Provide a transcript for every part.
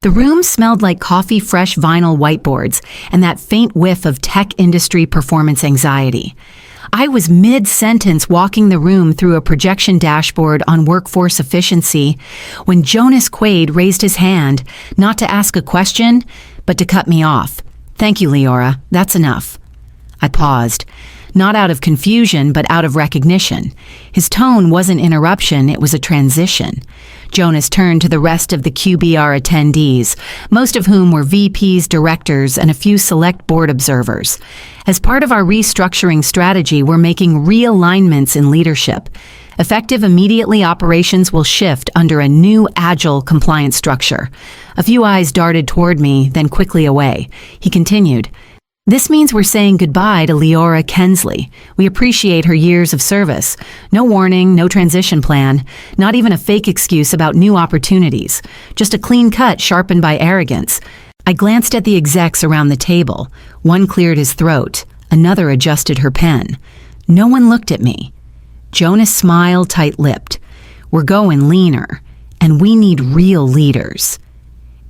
The room smelled like coffee-fresh vinyl whiteboards and that faint whiff of tech industry performance anxiety. I was mid-sentence walking the room through a projection dashboard on workforce efficiency when Jonas Quaid raised his hand, not to ask a question, but to cut me off. "Thank you, Leora. That's enough." I paused, not out of confusion, but out of recognition. His tone wasn't interruption, it was a transition. Jonas turned to the rest of the QBR attendees, most of whom were VPs, directors, and a few select board observers. As part of our restructuring strategy, we're making realignments in leadership. Effective immediately, operations will shift under a new agile compliance structure. A few eyes darted toward me, then quickly away. He continued, "This means we're saying goodbye to Leora Kensley. We appreciate her years of service. No warning, no transition plan, not even a fake excuse about new opportunities. Just a clean cut sharpened by arrogance." I glanced at the execs around the table. One cleared his throat. Another adjusted her pen. No one looked at me. Jonas smiled tight-lipped. "We're going leaner, and we need real leaders."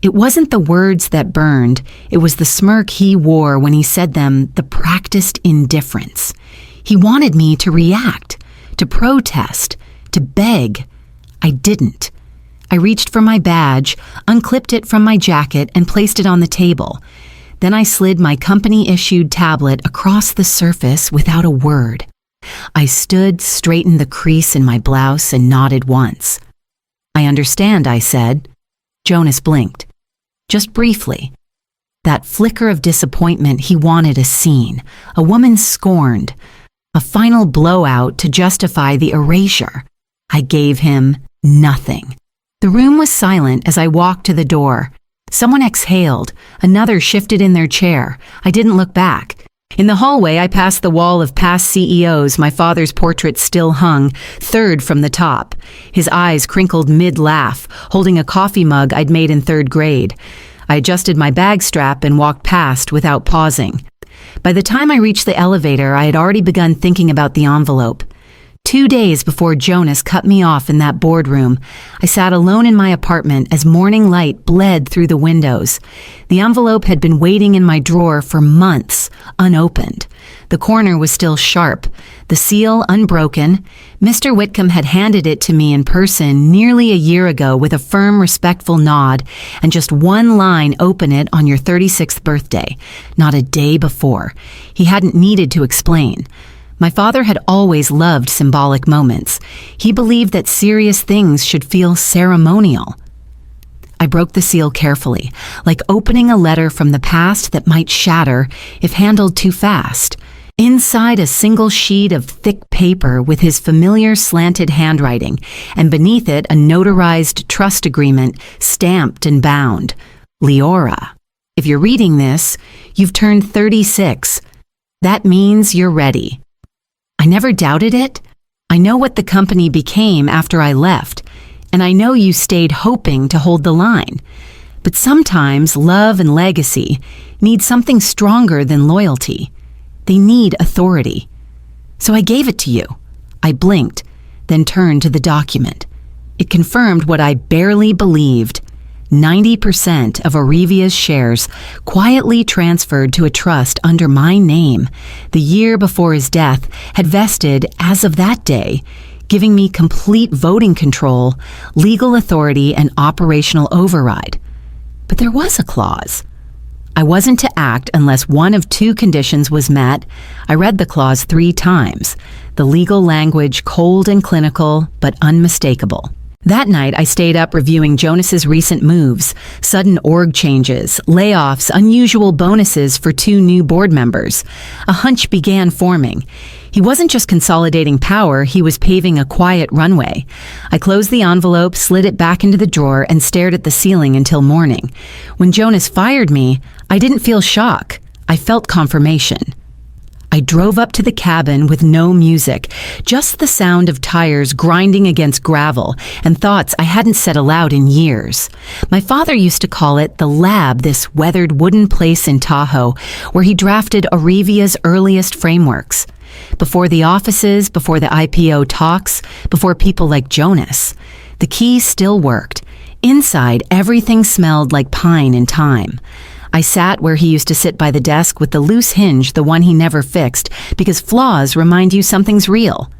It wasn't the words that burned, it was the smirk he wore when he said them, the practiced indifference. He wanted me to react, to protest, to beg. I didn't. I reached for my badge, unclipped it from my jacket, and placed it on the table. Then I slid my company-issued tablet across the surface without a word. I stood, straightened the crease in my blouse, and nodded once. "I understand," I said. Jonas blinked. Just briefly. That flicker of disappointment, he wanted a scene, a woman scorned, a final blowout to justify the erasure. I gave him nothing. The room was silent as I walked to the door. Someone exhaled, another shifted in their chair. I didn't look back. In the hallway, I passed the wall of past CEOs. My father's portrait still hung, third from the top. His eyes crinkled mid-laugh, holding a coffee mug I'd made in third grade. I adjusted my bag strap and walked past without pausing. By the time I reached the elevator, I had already begun thinking about the envelope. 2 days before Jonas cut me off in that boardroom, I sat alone in my apartment as morning light bled through the windows. The envelope had been waiting in my drawer for months, unopened. The corner was still sharp, the seal unbroken. Mr. Whitcomb had handed it to me in person nearly a year ago with a firm, respectful nod and just one line, "Open it on your 36th birthday," not a day before. He hadn't needed to explain. My father had always loved symbolic moments. He believed that serious things should feel ceremonial. I broke the seal carefully, like opening a letter from the past that might shatter if handled too fast. Inside a single sheet of thick paper with his familiar slanted handwriting, and beneath it a notarized trust agreement stamped and bound. Leora, if you're reading this, you've turned 36. That means you're ready. I never doubted it. I know what the company became after I left, and I know you stayed hoping to hold the line. But sometimes love and legacy need something stronger than loyalty. They need authority. So I gave it to you. I blinked, then turned to the document. It confirmed what I barely believed. 90% of Arevia's shares quietly transferred to a trust under my name the year before his death had vested as of that day, giving me complete voting control, legal authority, and operational override. But there was a clause. I wasn't to act unless one of 2 conditions was met. I read the clause 3 times, the legal language cold and clinical, but unmistakable. That night, I stayed up reviewing Jonas's recent moves, sudden org changes, layoffs, unusual bonuses for 2 new board members. A hunch began forming. He wasn't just consolidating power, he was paving a quiet runway. I closed the envelope, slid it back into the drawer, and stared at the ceiling until morning. When Jonas fired me, I didn't feel shock. I felt confirmation. I drove up to the cabin with no music, just the sound of tires grinding against gravel and thoughts I hadn't said aloud in years. My father used to call it the lab, this weathered wooden place in Tahoe, where he drafted Arevia's earliest frameworks. Before the offices, before the IPO talks, before people like Jonas. The key still worked. Inside, everything smelled like pine and thyme. I sat where he used to sit by the desk with the loose hinge, the one he never fixed, because flaws remind you something's real.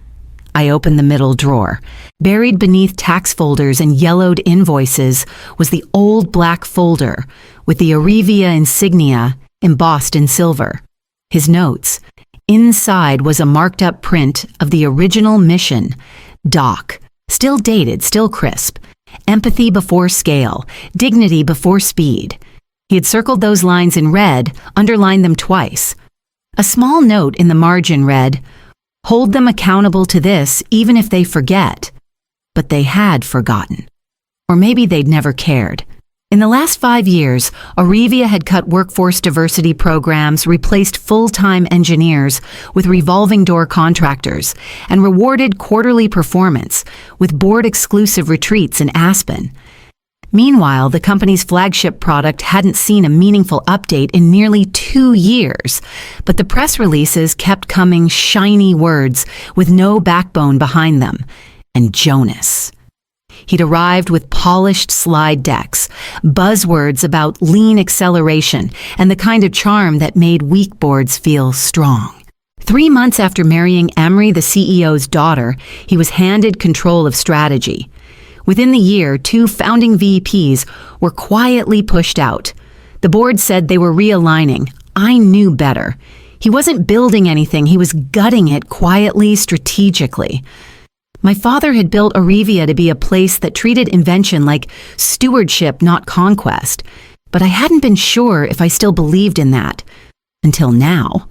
I opened the middle drawer. Buried beneath tax folders and yellowed invoices was the old black folder with the Arivia insignia embossed in silver. His notes. Inside was a marked-up print of the original mission. Doc. Still dated, still crisp. Empathy before scale. Dignity before speed. He had circled those lines in red, underlined them twice. A small note in the margin read, "Hold them accountable to this even if they forget." But they had forgotten. Or maybe they'd never cared. In the last 5 years, Arivia had cut workforce diversity programs, replaced full-time engineers with revolving door contractors, and rewarded quarterly performance with board-exclusive retreats in Aspen. Meanwhile, the company's flagship product hadn't seen a meaningful update in nearly 2 years, but the press releases kept coming shiny words with no backbone behind them. And Jonas. He'd arrived with polished slide decks, buzzwords about lean acceleration, and the kind of charm that made weak boards feel strong. 3 months after marrying Emery, the CEO's daughter, he was handed control of strategy. Within the year, 2 founding VPs were quietly pushed out. The board said they were realigning. I knew better. He wasn't building anything, he was gutting it quietly, strategically. My father had built Arivia to be a place that treated invention like stewardship, not conquest. But I hadn't been sure if I still believed in that. Until now.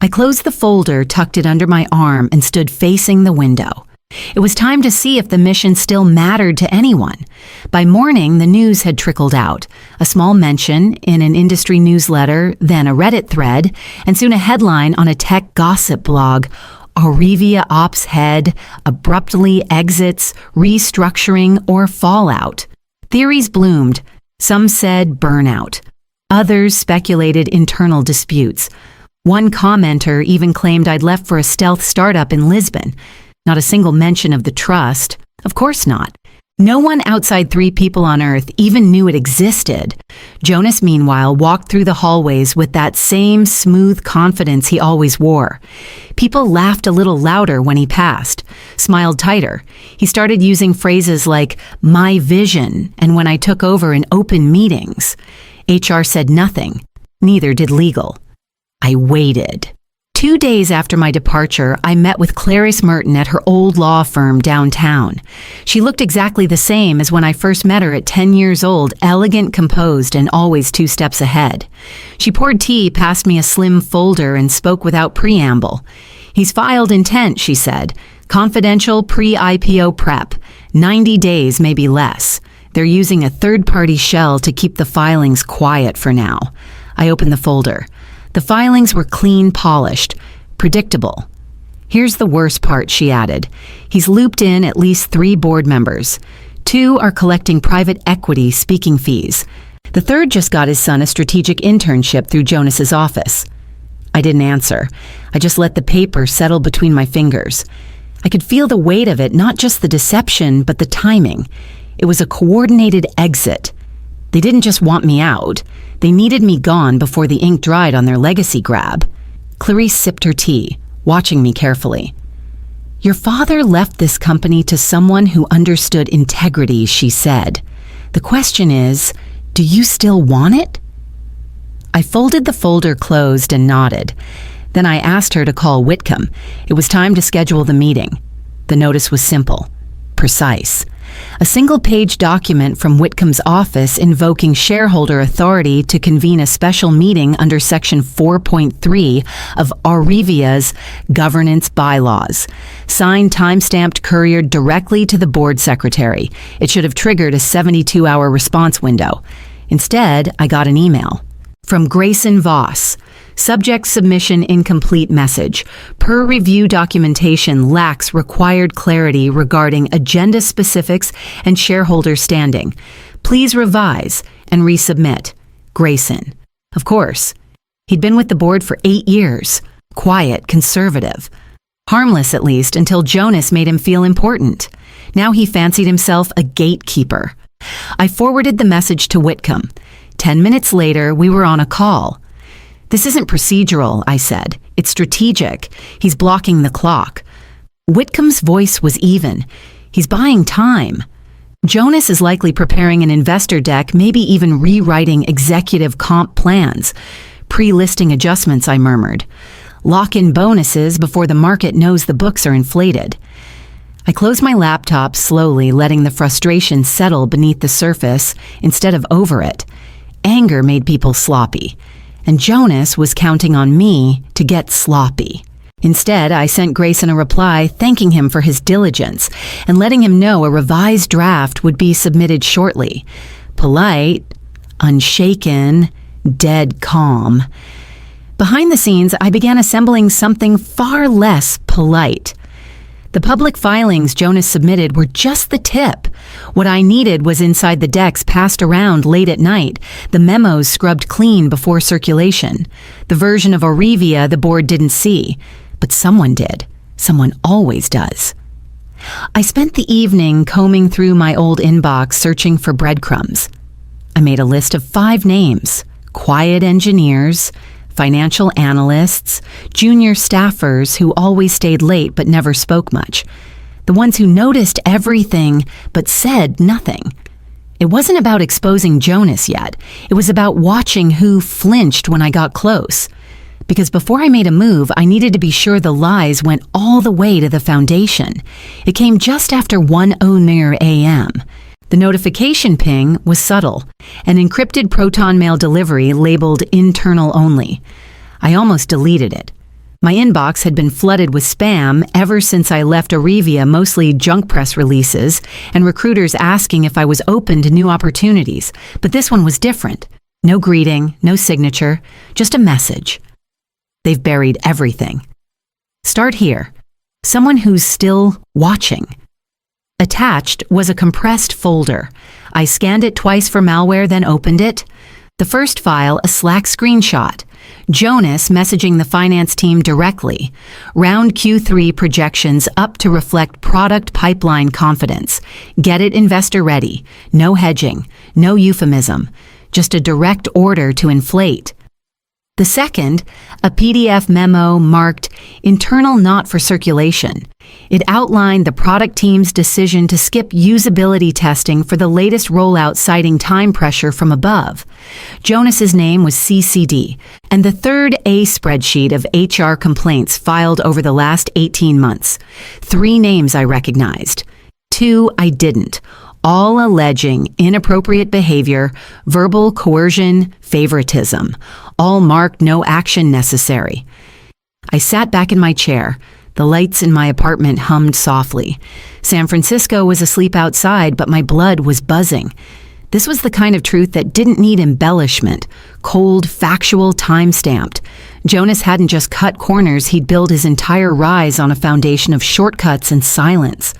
I closed the folder, tucked it under my arm, and stood facing the window. It was time to see if the mission still mattered to anyone. By morning, the news had trickled out. A small mention in an industry newsletter, then a Reddit thread, and soon a headline on a tech gossip blog. Arivia ops head abruptly exits, restructuring, or fallout. Theories bloomed. Some said burnout. Others speculated internal disputes. One commenter even claimed I'd left for a stealth startup in Lisbon. Not a single mention of the trust. Of course not. No one outside 3 people on Earth even knew it existed. Jonas, meanwhile, walked through the hallways with that same smooth confidence he always wore. People laughed a little louder when he passed, smiled tighter. He started using phrases like, "my vision," and "when I took over in open meetings." HR said nothing. Neither did legal. I waited. 2 days after my departure, I met with Clarice Merton at her old law firm downtown. She looked exactly the same as when I first met her at 10 years old, elegant, composed, and always 2 steps ahead. She poured tea, passed me a slim folder, and spoke without preamble. "He's filed intent," she said. "Confidential pre-IPO prep. 90 days, maybe less. They're using a third-party shell to keep the filings quiet for now." I opened the folder. The filings were clean, polished, predictable. "Here's the worst part," she added. "He's looped in at least 3 board members. 2 are collecting private equity speaking fees. The 3rd just got his son a strategic internship through Jonas's office." I didn't answer. I just let the paper settle between my fingers. I could feel the weight of it, not just the deception, but the timing. It was a coordinated exit. They didn't just want me out. They needed me gone before the ink dried on their legacy grab. Clarice sipped her tea, watching me carefully. "Your father left this company to someone who understood integrity," she said. "The question is, do you still want it?" I folded the folder closed and nodded. Then I asked her to call Whitcomb. It was time to schedule the meeting. The notice was simple, precise. A single-page document from Whitcomb's office invoking shareholder authority to convene a special meeting under Section 4.3 of Arivia's governance bylaws. Signed, time-stamped, couriered directly to the board secretary. It should have triggered a 72-hour response window. Instead, I got an email. From Grayson Voss. Subject submission incomplete message. Per review documentation lacks required clarity regarding agenda specifics and shareholder standing. Please revise and resubmit. Grayson. Of course. He'd been with the board for 8 years. Quiet, conservative. Harmless, at least, until Jonas made him feel important. Now he fancied himself a gatekeeper. I forwarded the message to Whitcomb. 10 minutes later, we were on a call. "This isn't procedural," I said. "It's strategic. He's blocking the clock." Whitcomb's voice was even. "He's buying time." "Jonas is likely preparing an investor deck, maybe even rewriting executive comp plans. Pre-listing adjustments," I murmured. "Lock-in bonuses before the market knows the books are inflated." I closed my laptop slowly, letting the frustration settle beneath the surface instead of over it. Anger made people sloppy, and Jonas was counting on me to get sloppy. Instead, I sent Grayson a reply thanking him for his diligence and letting him know a revised draft would be submitted shortly. Polite, unshaken, dead calm. Behind the scenes, I began assembling something far less polite. The public filings Jonas submitted were just the tip. What I needed was inside the decks passed around late at night, the memos scrubbed clean before circulation, the version of Aurevia the board didn't see, but someone did. Someone always does. I spent the evening combing through my old inbox searching for breadcrumbs. I made a list of 5 names: quiet engineers, financial analysts, junior staffers who always stayed late but never spoke much, the ones who noticed everything but said nothing. It wasn't about exposing Jonas yet. It was about watching who flinched when I got close. Because before I made a move, I needed to be sure the lies went all the way to the foundation. It came just after 1:00 a.m. The notification ping was subtle, an encrypted Proton Mail delivery labeled internal only. I almost deleted it. My inbox had been flooded with spam ever since I left Aurevia, mostly junk press releases and recruiters asking if I was open to new opportunities. But this one was different. No greeting, no signature, just a message. They've buried everything. Start here. Someone who's still watching. Attached was a compressed folder. I scanned it twice for malware, then opened it. The first file, a Slack screenshot. Jonas messaging the finance team directly. Round Q3 projections up to reflect product pipeline confidence. Get it investor ready. No hedging. No euphemism. Just a direct order to inflate. The second, a PDF memo marked internal not for circulation. It outlined the product team's decision to skip usability testing for the latest rollout, citing time pressure from above. Jonas's name was CCD, and the third A spreadsheet of HR complaints filed over the last 18 months. 3 names I recognized. 2 I didn't. All alleging inappropriate behavior, verbal coercion, favoritism, all marked no action necessary. I sat back in my chair. The lights in my apartment hummed softly. San Francisco was asleep outside, but my blood was buzzing. This was the kind of truth that didn't need embellishment, cold, factual, time-stamped. Jonas hadn't just cut corners, he'd built his entire rise on a foundation of shortcuts and silence.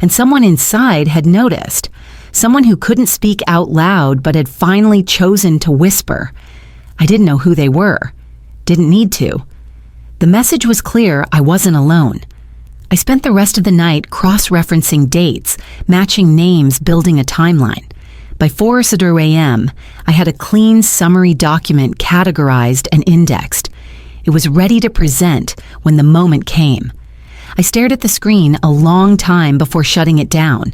And someone inside had noticed. Someone who couldn't speak out loud but had finally chosen to whisper. I didn't know who they were. Didn't need to. The message was clear. I wasn't alone. I spent the rest of the night cross-referencing dates, matching names, building a timeline. By 4:00 a.m., I had a clean summary document categorized and indexed. It was ready to present when the moment came. I stared at the screen a long time before shutting it down.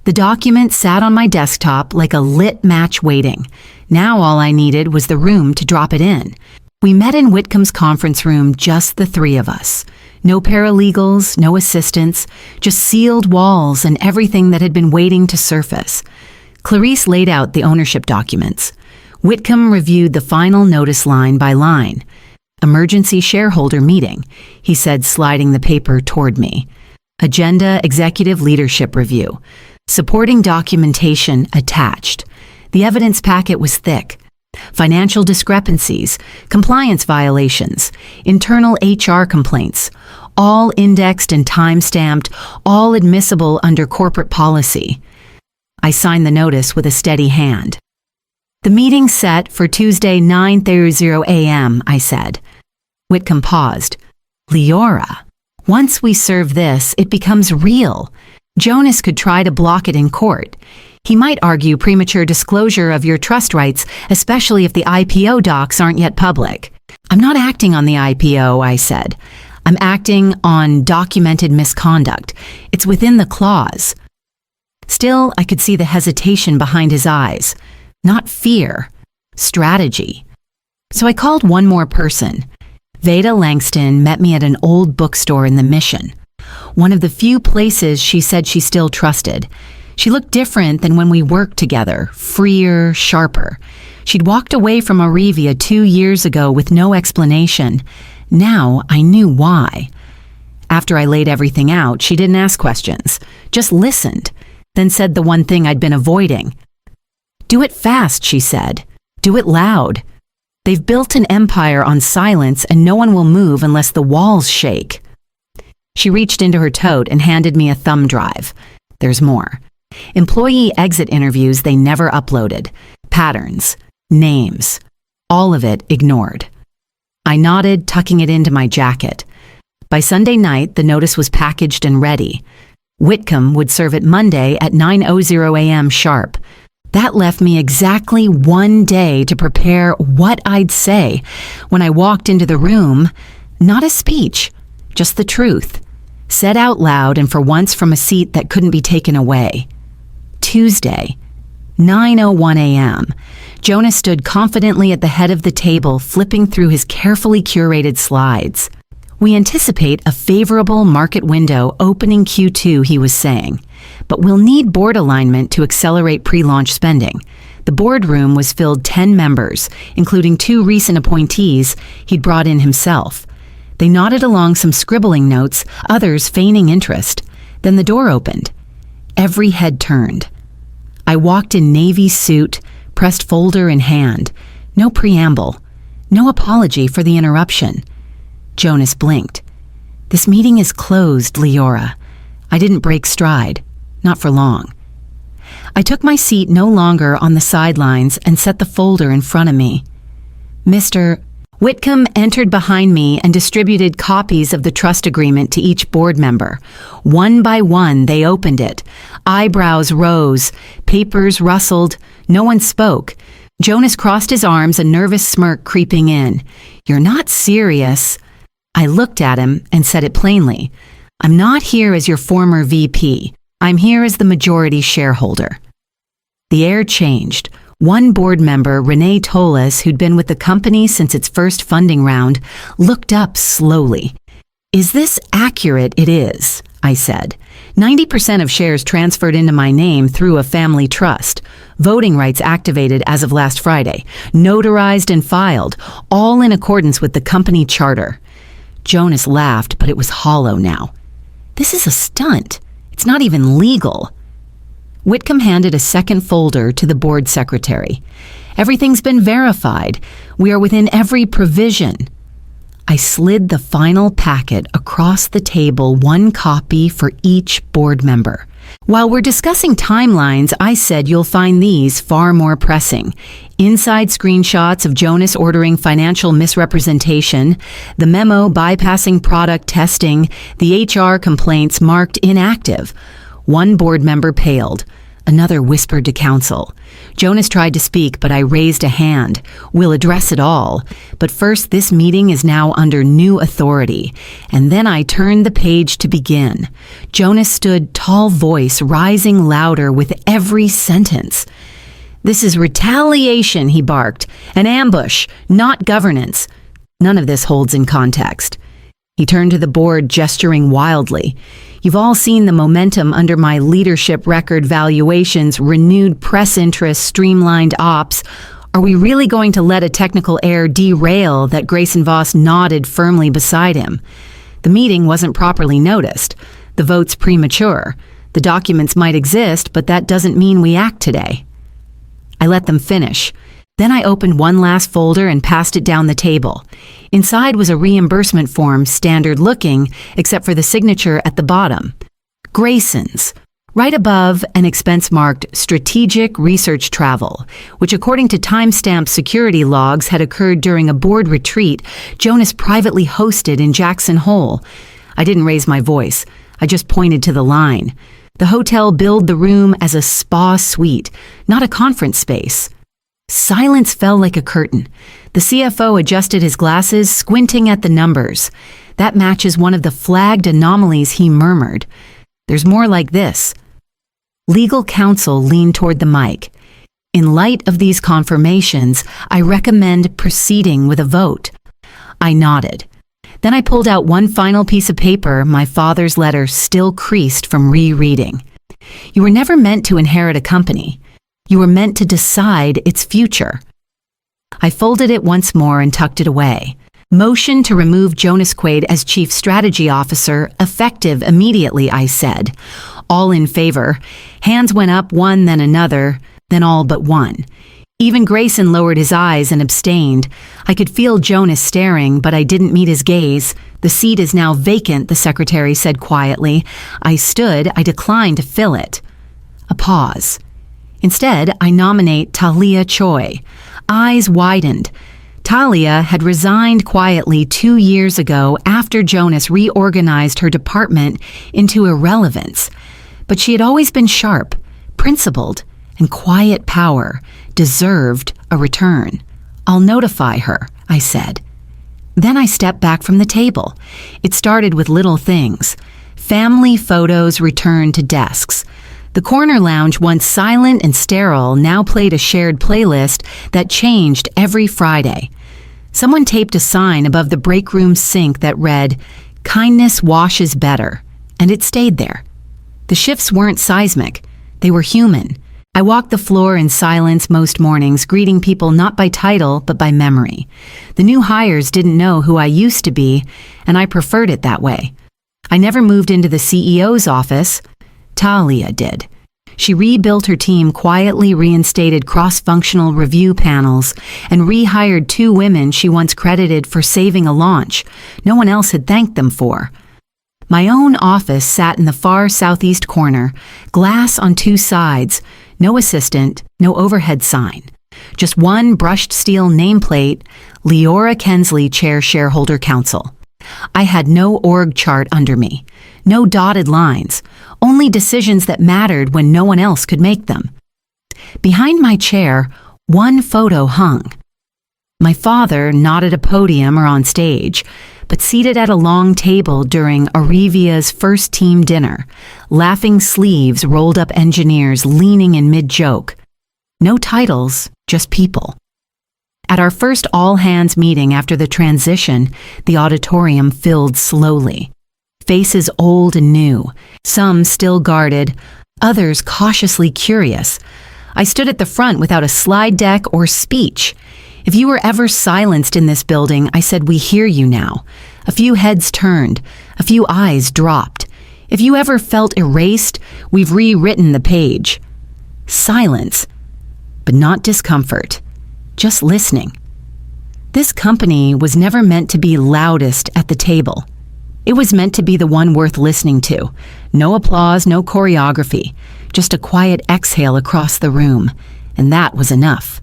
The document sat on my desktop like a lit match waiting. Now all I needed was the room to drop it in. We met in Whitcomb's conference room, just the 3 of us. No paralegals, no assistants, just sealed walls and everything that had been waiting to surface. Clarice laid out the ownership documents. Whitcomb reviewed the final notice line by line. Emergency shareholder meeting, he said, sliding the paper toward me. Agenda executive leadership review. Supporting documentation attached. The evidence packet was thick. Financial discrepancies, compliance violations, internal HR complaints, all indexed and time-stamped, all admissible under corporate policy. I signed the notice with a steady hand. The meeting set for Tuesday 9:30 a.m., I said. Whitcomb paused. Leora, once we serve this, it becomes real. Jonas could try to block it in court. He might argue premature disclosure of your trust rights, especially if the IPO docs aren't yet public. I'm not acting on the IPO, I said. I'm acting on documented misconduct. It's within the clause. Still, I could see the hesitation behind his eyes. Not fear, strategy. So I called one more person. Veda Langston met me at an old bookstore in the Mission, one of the few places she said she still trusted. She looked different than when we worked together, freer, sharper. She'd walked away from Arivia 2 years ago with no explanation. Now I knew why. After I laid everything out, she didn't ask questions, just listened, then said the one thing I'd been avoiding. "Do it fast," she said. "Do it loud. They've built an empire on silence and no one will move unless the walls shake." She reached into her tote and handed me a thumb drive. There's more. Employee exit interviews they never uploaded. Patterns. Names. All of it ignored. I nodded, tucking it into my jacket. By Sunday night, the notice was packaged and ready. Whitcomb would serve it Monday at 9:00 a.m. sharp. That left me exactly 1 day to prepare what I'd say. When I walked into the room, not a speech, just the truth, said out loud and for once from a seat that couldn't be taken away. Tuesday, 9:01 a.m. Jonas stood confidently at the head of the table, flipping through his carefully curated slides. "We anticipate a favorable market window opening Q2, he was saying, but we'll need board alignment to accelerate pre-launch spending. The boardroom was filled 10 members, including 2 recent appointees he'd brought in himself. They nodded along some scribbling notes, others feigning interest. Then the door opened. Every head turned. I walked in navy suit, pressed folder in hand. No preamble. No apology for the interruption. Jonas blinked. "This meeting is closed, Leora." I didn't break stride. Not for long. I took my seat no longer on the sidelines and set the folder in front of me. Mr. Whitcomb entered behind me and distributed copies of the trust agreement to each board member. One by one, they opened it. Eyebrows rose, papers rustled, no one spoke. Jonas crossed his arms, a nervous smirk creeping in. "You're not serious." I looked at him and said it plainly. "I'm not here as your former VP. I'm here as the majority shareholder." The air changed. One board member, Renee Toles, who'd been with the company since its first funding round, looked up slowly. "Is this accurate?" "It is," I said. 90% of shares transferred into my name through a family trust. Voting rights activated as of last Friday. Notarized and filed, all in accordance with the company charter. Jonas laughed, but it was hollow now. "This is a stunt. It's not even legal." Whitcomb handed a second folder to the board secretary. "Everything's been verified. We are within every provision." I slid the final packet across the table, 1 copy for each board member. "While we're discussing timelines, I said you'll find these far more pressing. Inside screenshots of Jonas ordering financial misrepresentation, the memo bypassing product testing, the HR complaints marked inactive." One board member paled. Another whispered to counsel. Jonas tried to speak, but I raised a hand. "We'll address it all. But first, this meeting is now under new authority." And then I turned the page to begin. Jonas stood, tall voice rising louder with every sentence. "This is retaliation," he barked. "An ambush, not governance. None of this holds in context." He turned to the board, gesturing wildly. "You've all seen the momentum under my leadership record valuations, renewed press interest, streamlined ops. Are we really going to let a technical error derail that Grayson Voss nodded firmly beside him? The meeting wasn't properly noticed. The vote's premature. The documents might exist, but that doesn't mean we act today." I let them finish. Then I opened one last folder and passed it down the table. Inside was a reimbursement form, standard looking, except for the signature at the bottom. Grayson's. Right above, an expense marked Strategic Research Travel, which according to timestamp security logs had occurred during a board retreat Jonas privately hosted in Jackson Hole. I didn't raise my voice. I just pointed to the line. The hotel billed the room as a spa suite, not a conference space. Silence fell like a curtain. The CFO adjusted his glasses, squinting at the numbers. That matches one of the flagged anomalies, he murmured. There's more like this. Legal counsel leaned toward the mic. In light of these confirmations, I recommend proceeding with a vote. I nodded. Then I pulled out one final piece of paper, my father's letter still creased from rereading. You were never meant to inherit a company. You were meant to decide its future. I folded it once more and tucked it away. Motion to remove Jonas Quaid as Chief Strategy Officer, effective immediately, I said. All in favor. Hands went up, one then another, then all but one. Even Grayson lowered his eyes and abstained. I could feel Jonas staring, but I didn't meet his gaze. The seat is now vacant, the secretary said quietly. I stood. I declined to fill it. A pause. Instead, I nominate Talia Choi. Eyes widened. Talia had resigned quietly 2 years ago after Jonas reorganized her department into irrelevance. But she had always been sharp, principled, and quiet power deserved a return. I'll notify her, I said. Then I stepped back from the table. It started with little things. Family photos returned to desks. The corner lounge, once silent and sterile, now played a shared playlist that changed every Friday. Someone taped a sign above the break room sink that read, "Kindness washes better," and it stayed there. The shifts weren't seismic. They were human. I walked the floor in silence most mornings, greeting people not by title, but by memory. The new hires didn't know who I used to be, and I preferred it that way. I never moved into the CEO's office. Talia did. She rebuilt her team, quietly reinstated cross-functional review panels, and rehired 2 women she once credited for saving a launch no one else had thanked them for. My own office sat in the far southeast corner, glass on 2 sides, no assistant, no overhead sign. Just one brushed steel nameplate, Leora Kensley, Chair Shareholder Council. I had no org chart under me, no dotted lines, only decisions that mattered when no one else could make them. Behind my chair, one photo hung. My father, not at a podium or on stage, but seated at a long table during Arivia's first team dinner, laughing sleeves, rolled up engineers leaning in mid-joke. No titles, just people. At our first all-hands meeting after the transition, the auditorium filled slowly. Faces old and new, some still guarded, others cautiously curious. I stood at the front without a slide deck or speech. If you were ever silenced in this building, I said, "We hear you now." A few heads turned, a few eyes dropped. If you ever felt erased, we've rewritten the page. Silence, but not discomfort. Just listening. This company was never meant to be loudest at the table. It was meant to be the one worth listening to. No applause, no choreography, just a quiet exhale across the room, and that was enough.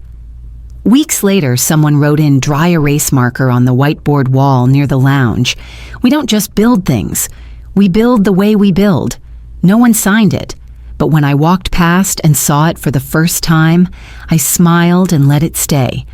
Weeks later, someone wrote in dry erase marker on the whiteboard wall near the lounge. We don't just build things. We build the way we build. No one signed it. But when I walked past and saw it for the first time, I smiled and let it stay.